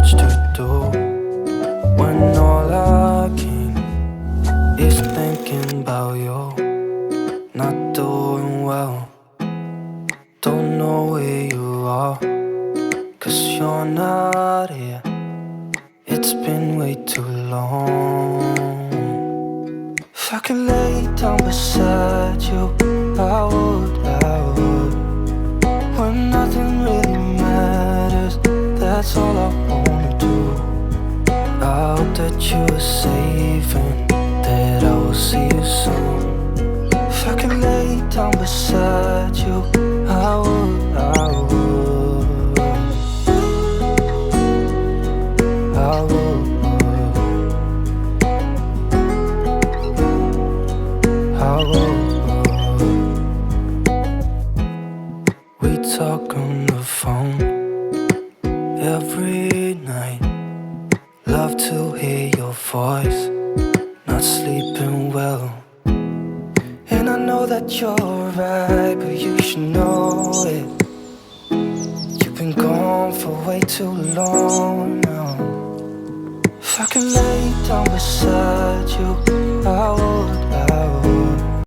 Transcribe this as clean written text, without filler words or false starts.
much to do when all I can is thinking about you. Not doing well, don't know where you are, 'cause you're not here. It's been way too long. If I could lay down beside you, I would. When nothing really matters, that's all I wanna do. I hope that you are safe and that I will see you soon. If I could lay down beside you, I would. I would. We talk on the phone every night. Love to hear your voice. Not sleeping well, and I know that you're right, but you should know it. You've been gone for way too long now. If I could lay down beside you, I would.